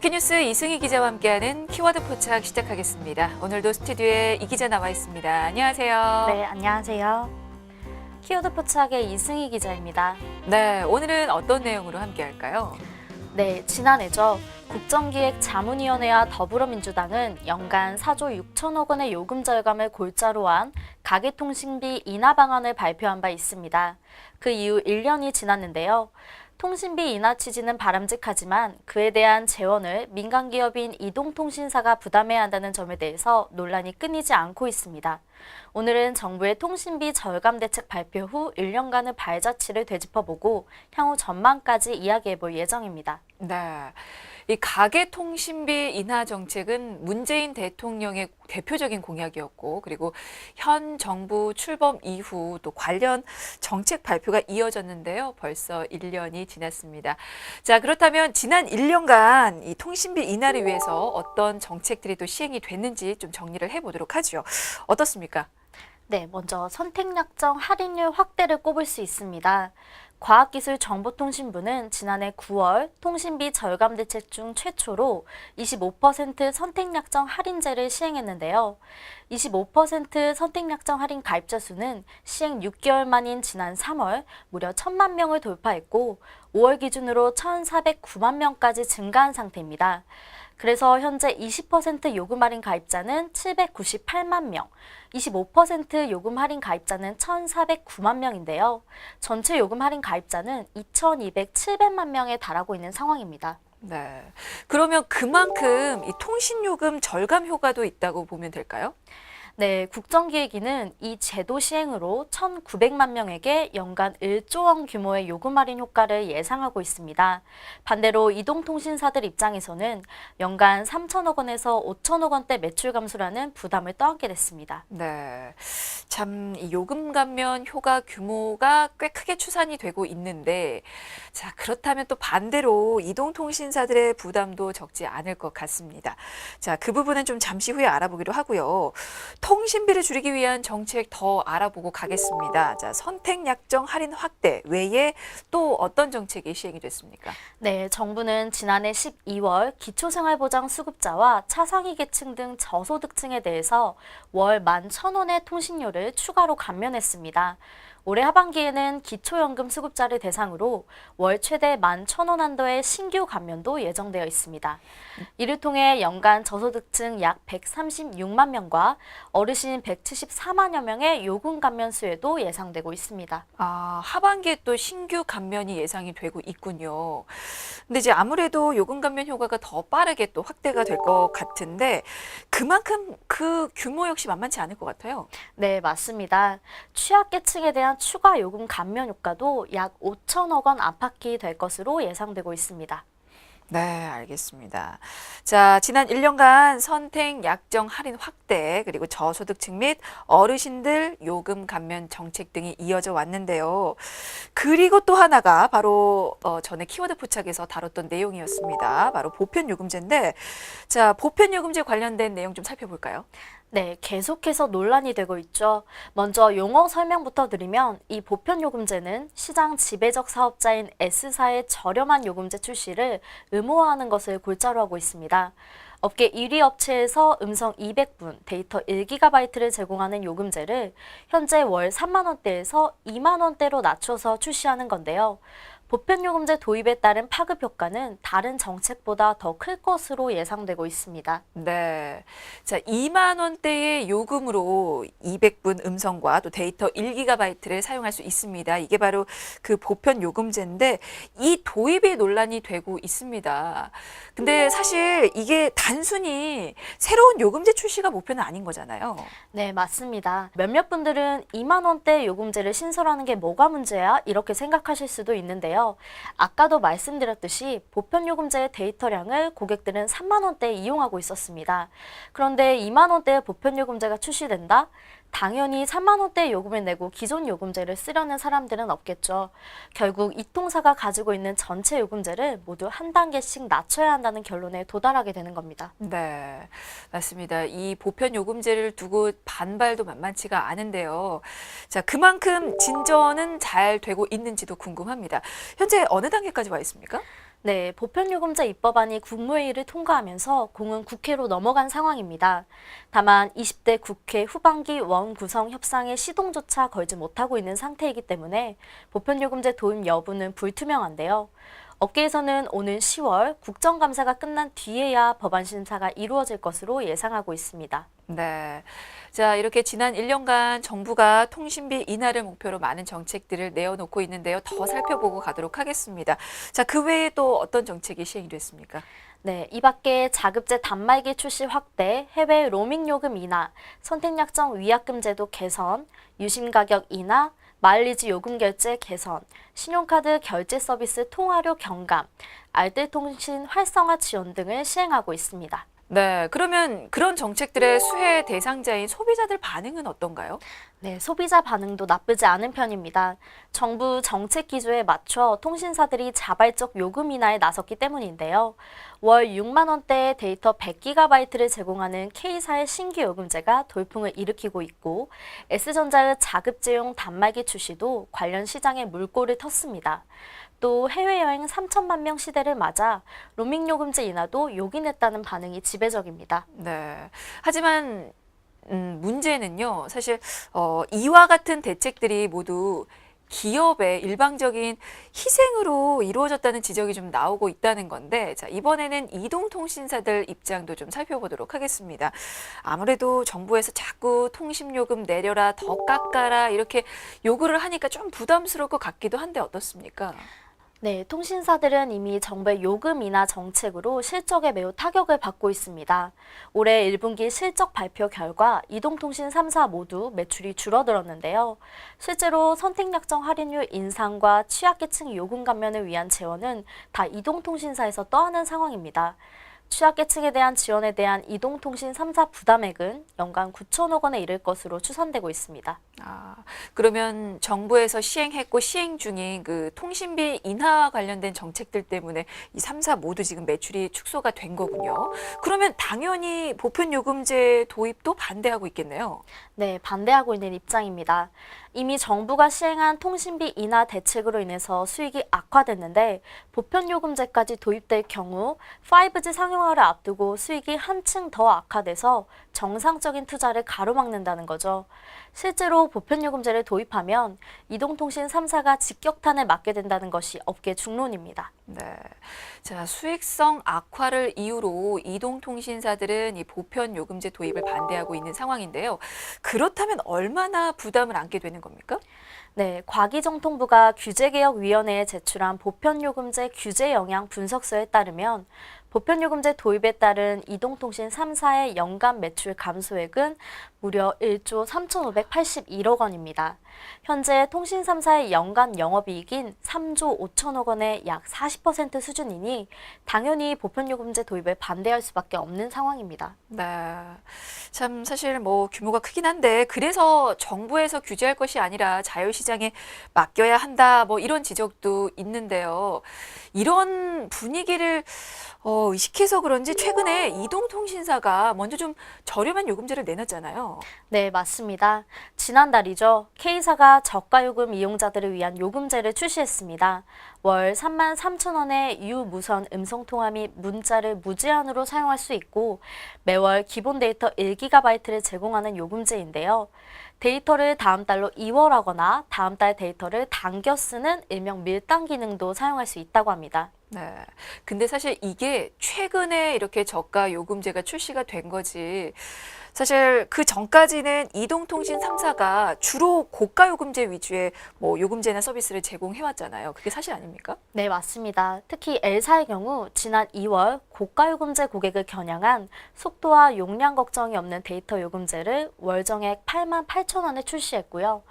오키뉴스 이승희 기자와 함께하는 키워드 포착 시작하겠습니다. 오늘도 스튜디오에 이 기자 나와 있습니다. 안녕하세요. 네, 안녕하세요. 키워드 포착의 이승희 기자입니다. 네, 오늘은 어떤 내용으로 함께할까요? 네, 지난해죠. 국정기획자문위원회와 더불어민주당은 연간 4조 6천억 원의 요금 절감을 골자로 한 가계통신비 인하 방안을 발표한 바 있습니다. 그 이후 1년이 지났는데요. 통신비 인하 취지는 바람직하지만 그에 대한 재원을 민간기업인 이동통신사가 부담해야 한다는 점에 대해서 논란이 끊이지 않고 있습니다. 오늘은 정부의 통신비 절감 대책 발표 후 1년간의 발자취를 되짚어보고 향후 전망까지 이야기해볼 예정입니다. 네. 이 가계통신비 인하 정책은 문재인 대통령의 대표적인 공약이었고, 그리고 현 정부 출범 이후 또 관련 정책 발표가 이어졌는데요. 벌써 1년이 지났습니다. 자, 그렇다면 지난 1년간 이 통신비 인하를 위해서 어떤 정책들이 또 시행이 됐는지 좀 정리를 해보도록 하죠. 어떻습니까? 네, 먼저 선택약정 할인율 확대를 꼽을 수 있습니다. 과학기술정보통신부는 지난해 9월 통신비 절감 대책 중 최초로 25% 선택약정 할인제를 시행했는데요. 25% 선택약정 할인 가입자 수는 시행 6개월 만인 지난 3월 무려 1,000만 명을 돌파했고 5월 기준으로 1,409만 명까지 증가한 상태입니다. 그래서 현재 20% 요금 할인 가입자는 798만 명, 25% 요금 할인 가입자는 1,409만 명인데요. 전체 요금 할인 가입자는 2,700만 명에 달하고 있는 상황입니다. 네. 그러면 그만큼 이 통신요금 절감 효과도 있다고 보면 될까요? 네, 국정기획위는 이 제도 시행으로 1,900만 명에게 연간 1조 원 규모의 요금 할인 효과를 예상하고 있습니다. 반대로 이동통신사들 입장에서는 연간 3천억 원에서 5천억 원대 매출 감소라는 부담을 떠안게 됐습니다. 네, 참 이 요금 감면 효과 규모가 꽤 크게 추산이 되고 있는데, 자, 그렇다면 또 반대로 이동통신사들의 부담도 적지 않을 것 같습니다. 자, 그 부분은 좀 잠시 후에 알아보기로 하고요. 통신비를 줄이기 위한 정책 더 알아보고 가겠습니다. 자, 선택약정 할인 확대 외에 또 어떤 정책이 시행이 됐습니까? 네, 정부는 지난해 12월 기초생활보장 수급자와 차상위 계층 등 저소득층에 대해서 월 11,000원의 통신료를 추가로 감면했습니다. 올해 하반기에는 기초연금 수급자를 대상으로 월 최대 11,000원 한도의 신규 감면도 예정되어 있습니다. 이를 통해 연간 저소득층 약 136만 명과 어르신 174만여 명의 요금 감면 수혜도 예상되고 있습니다. 아, 하반기에 또 신규 감면이 예상이 되고 있군요. 근데 이제 아무래도 요금 감면 효과가 더 빠르게 또 확대가 될 것 같은데 그만큼 그 규모 역시 만만치 않을 것 같아요. 네, 맞습니다. 취약계층에 대한 추가 요금 감면 효과도 약 5천억 원 안팎이 될 것으로 예상되고 있습니다. 네, 알겠습니다. 자, 지난 1년간 선택 약정 할인 확대, 그리고 저소득층 및 어르신들 요금 감면 정책 등이 이어져 왔는데요. 그리고 또 하나가 바로 전에 키워드 포착에서 다뤘던 내용이었습니다. 바로 보편요금제인데, 자, 보편요금제 관련된 내용 좀 살펴볼까요? 네, 계속해서 논란이 되고 있죠. 먼저 용어 설명부터 드리면 이 보편요금제는 시장 지배적 사업자인 S사의 저렴한 요금제 출시를 의무화하는 것을 골자로 하고 있습니다. 업계 1위 업체에서 음성 200분, 데이터 1GB를 제공하는 요금제를 현재 월 3만 원대에서 2만 원대로 낮춰서 출시하는 건데요. 보편요금제 도입에 따른 파급 효과는 다른 정책보다 더 클 것으로 예상되고 있습니다. 네. 자, 2만 원대의 요금으로 200분 음성과 또 데이터 1GB를 사용할 수 있습니다. 이게 바로 그 보편 요금제인데 이 도입이 논란이 되고 있습니다. 근데 사실 이게 단순히 새로운 요금제 출시가 목표는 아닌 거잖아요. 네, 맞습니다. 몇몇 분들은 2만 원대 요금제를 신설하는 게 뭐가 문제야? 이렇게 생각하실 수도 있는데요. 아까도 말씀드렸듯이 보편요금제의 데이터량을 고객들은 3만 원대에 이용하고 있었습니다. 그런데 2만 원대의 보편요금제가 출시된다? 당연히 3만 원대 요금을 내고 기존 요금제를 쓰려는 사람들은 없겠죠. 결국 이 통사가 가지고 있는 전체 요금제를 모두 한 단계씩 낮춰야 한다는 결론에 도달하게 되는 겁니다. 네, 맞습니다. 이 보편 요금제를 두고 반발도 만만치가 않은데요. 자, 그만큼 진전은 잘 되고 있는지도 궁금합니다. 현재 어느 단계까지 와 있습니까? 네, 보편요금제 입법안이 국무회의를 통과하면서 공은 국회로 넘어간 상황입니다. 다만 20대 국회 후반기 원구성 협상의 시동조차 걸지 못하고 있는 상태이기 때문에 보편요금제 도입 여부는 불투명한데요. 업계에서는 오는 10월 국정감사가 끝난 뒤에야 법안 심사가 이루어질 것으로 예상하고 있습니다. 네. 자, 이렇게 지난 1년간 정부가 통신비 인하를 목표로 많은 정책들을 내어놓고 있는데요. 더 살펴보고 가도록 하겠습니다. 자, 그 외에 또 어떤 정책이 시행이 됐습니까? 네, 이 밖에 자급제 단말기 출시 확대, 해외 로밍 요금 인하, 선택약정 위약금 제도 개선, 유심 가격 인하, 마일리지 요금 결제 개선, 신용카드 결제 서비스 통화료 경감, 알뜰통신 활성화 지원 등을 시행하고 있습니다. 네, 그러면 그런 정책들의 수혜 대상자인 소비자들 반응은 어떤가요? 네, 소비자 반응도 나쁘지 않은 편입니다. 정부 정책 기조에 맞춰 통신사들이 자발적 요금 인하에 나섰기 때문인데요. 월 6만 원대의 데이터 100GB를 제공하는 K사의 신규 요금제가 돌풍을 일으키고 있고 S전자의 자급제용 단말기 출시도 관련 시장에 물꼬를 텄습니다. 또 해외여행 3천만 명 시대를 맞아 로밍 요금제 인하도 요긴했다는 반응이 지배적입니다. 네. 하지만 문제는요. 사실 이와 같은 대책들이 모두 기업의 일방적인 희생으로 이루어졌다는 지적이 좀 나오고 있다는 건데, 자, 이번에는 이동통신사들 입장도 좀 살펴보도록 하겠습니다. 아무래도 정부에서 자꾸 통신요금 내려라, 더 깎아라 이렇게 요구를 하니까 좀 부담스러울 것 같기도 한데 어떻습니까? 네, 통신사들은 이미 정부의 요금 인하 정책으로 실적에 매우 타격을 받고 있습니다. 올해 1분기 실적 발표 결과 이동통신 3사 모두 매출이 줄어들었는데요. 실제로 선택약정 할인율 인상과 취약계층 요금 감면을 위한 재원은 다 이동통신사에서 떠안은 상황입니다. 취약계층에 대한 지원에 대한 이동통신 3사 부담액은 연간 9천억 원에 이를 것으로 추산되고 있습니다. 아, 그러면 정부에서 시행했고 시행 중인 그 통신비 인하 관련된 정책들 때문에 이 3사 모두 지금 매출이 축소가 된 거군요. 그러면 당연히 보편요금제 도입도 반대하고 있겠네요. 네, 반대하고 있는 입장입니다. 이미 정부가 시행한 통신비 인하 대책으로 인해서 수익이 악화됐는데 보편요금제까지 도입될 경우 5G 상용화를 앞두고 수익이 한층 더 악화돼서 정상적인 투자를 가로막는다는 거죠. 실제로 보편요금제를 도입하면 이동통신 3사가 직격탄을 맞게 된다는 것이 업계 중론입니다. 네. 자, 수익성 악화를 이유로 이동통신사들은 이 보편요금제 도입을 반대하고 있는 상황인데요. 그렇다면 얼마나 부담을 안게 되는 겁니까? 네, 과기정통부가 규제개혁위원회에 제출한 보편요금제 규제 영향 분석서에 따르면 보편요금제 도입에 따른 이동통신 3사의 연간 매출 감소액은 무려 1조 3,581억 원입니다. 현재 통신 3사의 연간 영업이익인 3조 5천억 원의 약 40% 수준이니 당연히 보편요금제 도입에 반대할 수밖에 없는 상황입니다. 네. 참 사실 뭐 규모가 크긴 한데 그래서 정부에서 규제할 것이 아니라 자유시장에 맡겨야 한다 뭐 이런 지적도 있는데요. 이런 분위기를 의식해서 그런지 최근에 이동통신사가 먼저 좀 저렴한 요금제를 내놨잖아요. 네, 맞습니다. 지난달이죠. K사가 저가요금 이용자들을 위한 요금제를 출시했습니다. 월 3만 3천 원의 유무선 음성통화 및 문자를 무제한으로 사용할 수 있고 매월 기본 데이터 1GB를 제공하는 요금제인데요. 데이터를 다음 달로 이월하거나 다음 달 데이터를 당겨 쓰는 일명 밀당 기능도 사용할 수 있다고 합니다. 네. 근데 사실 이게 최근에 이렇게 저가 요금제가 출시가 된 거지. 사실 그 전까지는 이동통신 3사가 주로 고가 요금제 위주의 뭐 요금제나 서비스를 제공해 왔잖아요. 그게 사실 아닙니까? 네, 맞습니다. 특히 L사의 경우 지난 2월 고가 요금제 고객을 겨냥한 속도와 용량 걱정이 없는 데이터 요금제를 월정액 8만 8천 원에 출시했고요.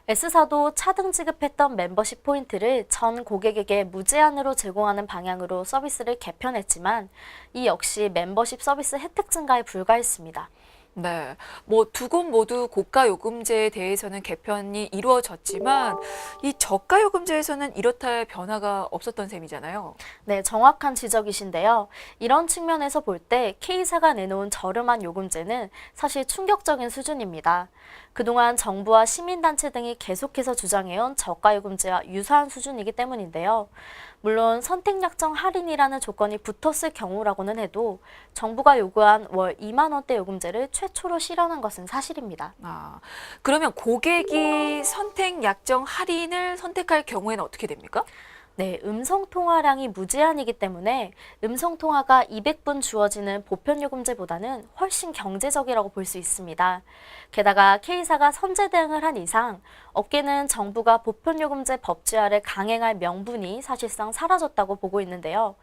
S사도 차등 지급했던 멤버십 포인트를 전 고객에게 무제한으로 제공하는 방향으로 서비스를 개편했지만 이 역시 멤버십 서비스 혜택 증가에 불과했습니다. 네. 뭐 두 곳 모두 고가 요금제에 대해서는 개편이 이루어졌지만 이 저가 요금제에서는 이렇다 할 변화가 없었던 셈이잖아요. 네, 정확한 지적이신데요. 이런 측면에서 볼 때 K사가 내놓은 저렴한 요금제는 사실 충격적인 수준입니다. 그동안 정부와 시민단체 등이 계속해서 주장해온 저가요금제와 유사한 수준이기 때문인데요. 물론 선택약정 할인이라는 조건이 붙었을 경우라고는 해도 정부가 요구한 월 2만 원대 요금제를 최초로 실현한 것은 사실입니다. 아, 그러면 고객이 선택 약정 할인을 선택할 경우에는 어떻게 됩니까? 네, 음성통화량이 무제한이기 때문에 음성통화가 200분 주어지는 보편요금제보다는 훨씬 경제적이라고 볼 수 있습니다. 게다가 K사가 선제 대응을 한 이상 업계는 정부가 보편요금제 법제화를 강행할 명분이 사실상 사라졌다고 보고 있는데요.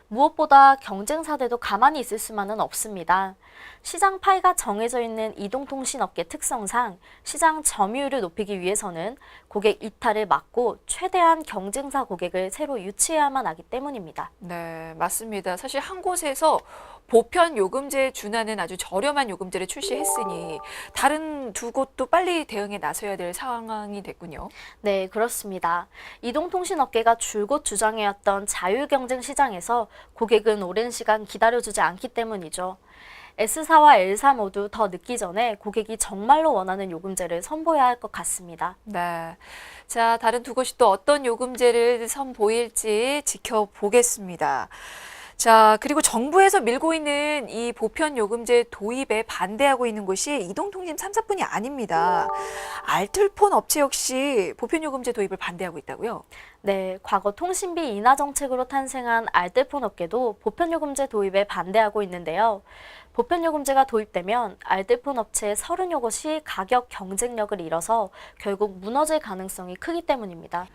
무엇보다 경쟁사들도 가만히 있을 수만은 없습니다. 시장 파이가 정해져 있는 이동통신업계 특성상 시장 점유율을 높이기 위해서는 고객 이탈을 막고 최대한 경쟁사 고객을 새로 유치해야만 하기 때문입니다. 네, 맞습니다. 사실 한 곳에서 보편 요금제에 준하는 아주 저렴한 요금제를 출시했으니 다른 두 곳도 빨리 대응에 나서야 될 상황이 됐군요. 네, 그렇습니다. 이동통신업계가 줄곧 주장해왔던 자유경쟁 시장에서 고객은 오랜 시간 기다려주지 않기 때문이죠. S사와 L사 모두 더 늦기 전에 고객이 정말로 원하는 요금제를 선보여야 할 것 같습니다. 네. 자, 다른 두 곳이 또 어떤 요금제를 선보일지 지켜보겠습니다. 자, 그리고 정부에서 밀고 있는 이 보편 요금제 도입에 반대하고 있는 곳이 이동통신 3사뿐이 아닙니다. 알뜰폰 업체 역시 보편 요금제 도입을 반대하고 있다고요? 네, 과거 통신비 인하 정책으로 탄생한 알뜰폰 업계도 보편요금제 도입에 반대하고 있는데요. 보편요금제가 도입되면 알뜰폰 업체 30여 곳이 가격 경쟁력을 잃어서 결국 무너질 가능성이 크기 때문입니다.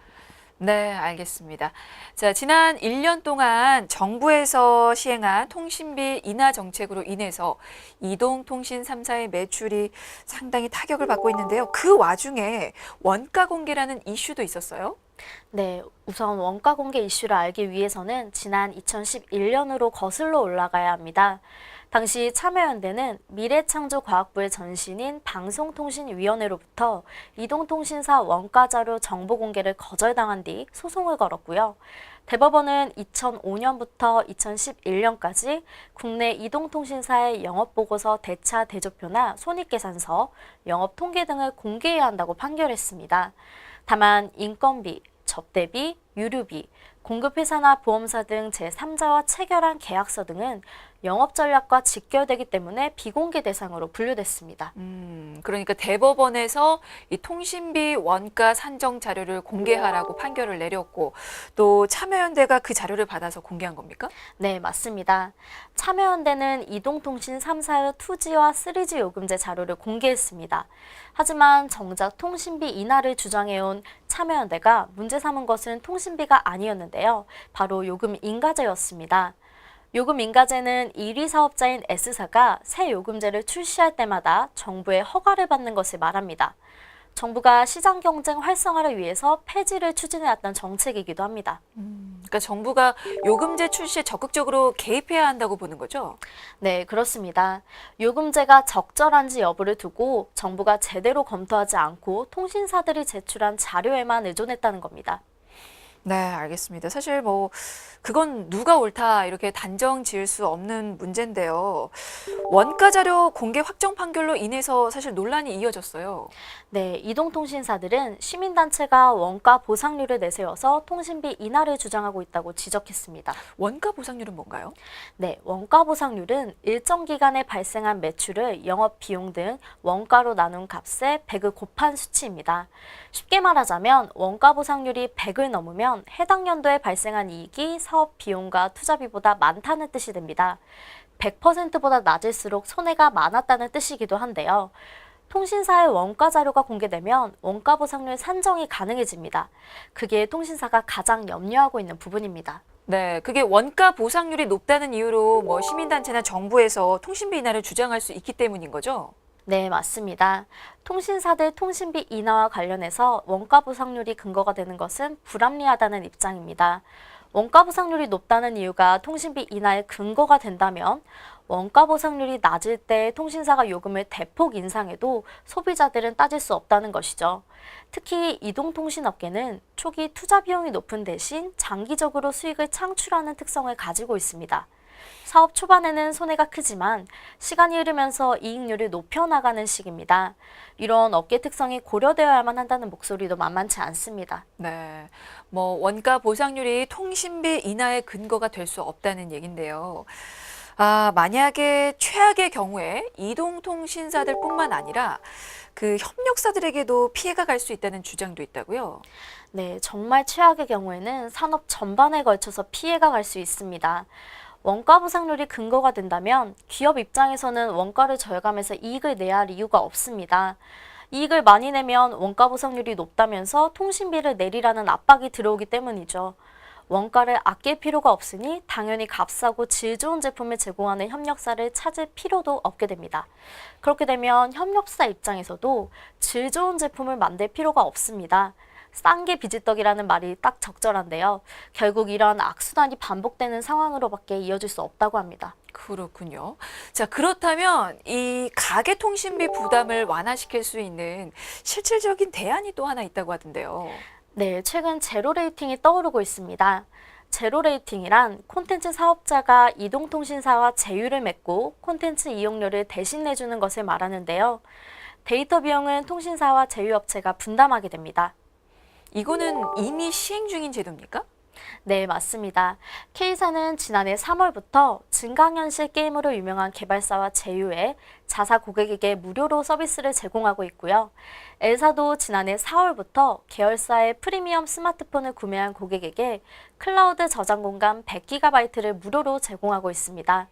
네, 알겠습니다. 자, 지난 1년 동안 정부에서 시행한 통신비 인하 정책으로 인해서 이동통신 3사의 매출이 상당히 타격을 받고 있는데요. 그 와중에 원가 공개라는 이슈도 있었어요. 네, 우선 원가 공개 이슈를 알기 위해서는 지난 2011년으로 거슬러 올라가야 합니다. 당시 참여연대는 미래창조과학부의 전신인 방송통신위원회로부터 이동통신사 원가자료 정보 공개를 거절당한 뒤 소송을 걸었고요. 대법원은 2005년부터 2011년까지 국내 이동통신사의 영업보고서 대차 대조표나 손익계산서, 영업통계 등을 공개해야 한다고 판결했습니다. 다만 인건비, 접대비, 유류비, 공급회사나 보험사 등 제3자와 체결한 계약서 등은 영업전략과 직결되기 때문에 비공개 대상으로 분류됐습니다. 그러니까 대법원에서 이 통신비 원가 산정 자료를 공개하라고 판결을 내렸고 또 참여연대가 그 자료를 받아서 공개한 겁니까? 네, 맞습니다. 참여연대는 이동통신 3사의 2G와 3G 요금제 자료를 공개했습니다. 하지만 정작 통신비 인하를 주장해온 참여연대가 문제 삼은 것은 통신비가 아니었는데요. 바로 요금 인가제였습니다. 요금 인가제는 1위 사업자인 S사가 새 요금제를 출시할 때마다 정부의 허가를 받는 것을 말합니다. 정부가 시장 경쟁 활성화를 위해서 폐지를 추진해왔던 정책이기도 합니다. 그러니까 정부가 요금제 출시에 적극적으로 개입해야 한다고 보는 거죠? 네, 그렇습니다. 요금제가 적절한지 여부를 두고 정부가 제대로 검토하지 않고 통신사들이 제출한 자료에만 의존했다는 겁니다. 네, 알겠습니다. 사실 뭐 그건 누가 옳다 이렇게 단정 지을 수 없는 문제인데요. 원가 자료 공개 확정 판결로 인해서 사실 논란이 이어졌어요. 네, 이동통신사들은 시민단체가 원가 보상률을 내세워서 통신비 인하를 주장하고 있다고 지적했습니다. 원가 보상률은 뭔가요? 네, 원가 보상률은 일정 기간에 발생한 매출을 영업 비용 등 원가로 나눈 값에 100을 곱한 수치입니다. 쉽게 말하자면 원가 보상률이 100을 넘으면 해당 연도에 발생한 이익이 사업 비용과 투자비보다 많다는 뜻이 됩니다. 100%보다 낮을수록 손해가 많았다는 뜻이기도 한데요. 통신사의 원가 자료가 공개되면 원가 보상률 산정이 가능해집니다. 그게 통신사가 가장 염려하고 있는 부분입니다. 네, 그게 원가 보상률이 높다는 이유로 뭐 시민단체나 정부에서 통신비 인하를 주장할 수 있기 때문인 거죠? 네, 맞습니다. 통신사들 통신비 인하와 관련해서 원가 보상률이 근거가 되는 것은 불합리하다는 입장입니다. 원가 보상률이 높다는 이유가 통신비 인하의 근거가 된다면 원가 보상률이 낮을 때 통신사가 요금을 대폭 인상해도 소비자들은 따질 수 없다는 것이죠. 특히 이동통신업계는 초기 투자 비용이 높은 대신 장기적으로 수익을 창출하는 특성을 가지고 있습니다. 사업 초반에는 손해가 크지만 시간이 흐르면서 이익률을 높여나가는 시기입니다. 이런 업계 특성이 고려되어야만 한다는 목소리도 만만치 않습니다. 네. 뭐 원가 보상률이 통신비 인하의 근거가 될 수 없다는 얘긴데요. 만약에 최악의 경우에 이동통신사들뿐만 아니라 그 협력사들에게도 피해가 갈 수 있다는 주장도 있다고요. 네, 정말 최악의 경우에는 산업 전반에 걸쳐서 피해가 갈 수 있습니다. 원가 보상률이 근거가 된다면 기업 입장에서는 원가를 절감해서 이익을 내야 할 이유가 없습니다. 이익을 많이 내면 원가 보상률이 높다면서 통신비를 내리라는 압박이 들어오기 때문이죠. 원가를 아낄 필요가 없으니 당연히 값싸고 질 좋은 제품을 제공하는 협력사를 찾을 필요도 없게 됩니다. 그렇게 되면 협력사 입장에서도 질 좋은 제품을 만들 필요가 없습니다. 싼 게 비지떡이라는 말이 딱 적절한데요. 결국 이런 악순환이 반복되는 상황으로밖에 이어질 수 없다고 합니다. 그렇군요. 자, 그렇다면 이 가계 통신비 부담을 완화시킬 수 있는 실질적인 대안이 또 하나 있다고 하던데요. 네, 최근 제로 레이팅이 떠오르고 있습니다. 제로 레이팅이란 콘텐츠 사업자가 이동통신사와 제휴를 맺고 콘텐츠 이용료를 대신 내주는 것을 말하는데요. 데이터 비용은 통신사와 제휴업체가 분담하게 됩니다. 이거는 이미 시행 중인 제도입니까? 네, 맞습니다. K사는 지난해 3월부터 증강현실 게임으로 유명한 개발사와 제휴해 자사 고객에게 무료로 서비스를 제공하고 있고요. L사도 지난해 4월부터 계열사의 프리미엄 스마트폰을 구매한 고객에게 클라우드 저장 공간 100GB를 무료로 제공하고 있습니다.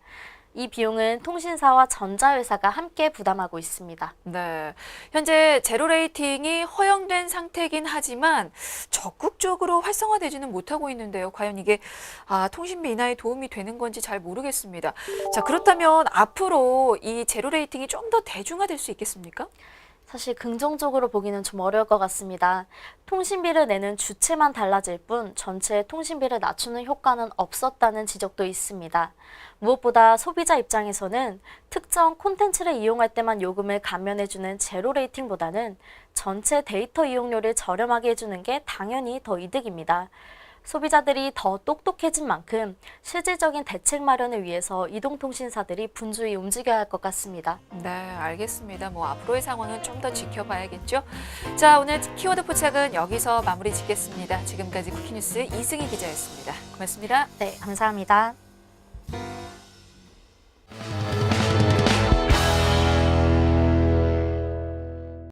이 비용은 통신사와 전자회사가 함께 부담하고 있습니다. 네. 현재 제로 레이팅이 허용된 상태이긴 하지만 적극적으로 활성화되지는 못하고 있는데요. 과연 이게 통신비 인하에 도움이 되는 건지 잘 모르겠습니다. 자, 그렇다면 앞으로 이 제로 레이팅이 좀 더 대중화될 수 있겠습니까? 사실 긍정적으로 보기는 좀 어려울 것 같습니다. 통신비를 내는 주체만 달라질 뿐 전체 통신비를 낮추는 효과는 없었다는 지적도 있습니다. 무엇보다 소비자 입장에서는 특정 콘텐츠를 이용할 때만 요금을 감면해주는 제로 레이팅보다는 전체 데이터 이용료를 저렴하게 해주는 게 당연히 더 이득입니다. 소비자들이 더 똑똑해진 만큼 실질적인 대책 마련을 위해서 이동통신사들이 분주히 움직여야 할 것 같습니다. 네, 알겠습니다. 뭐 앞으로의 상황은 좀 더 지켜봐야겠죠. 자, 오늘 키워드 포착은 여기서 마무리 짓겠습니다. 지금까지 쿠키뉴스 이승희 기자였습니다. 고맙습니다. 네, 감사합니다.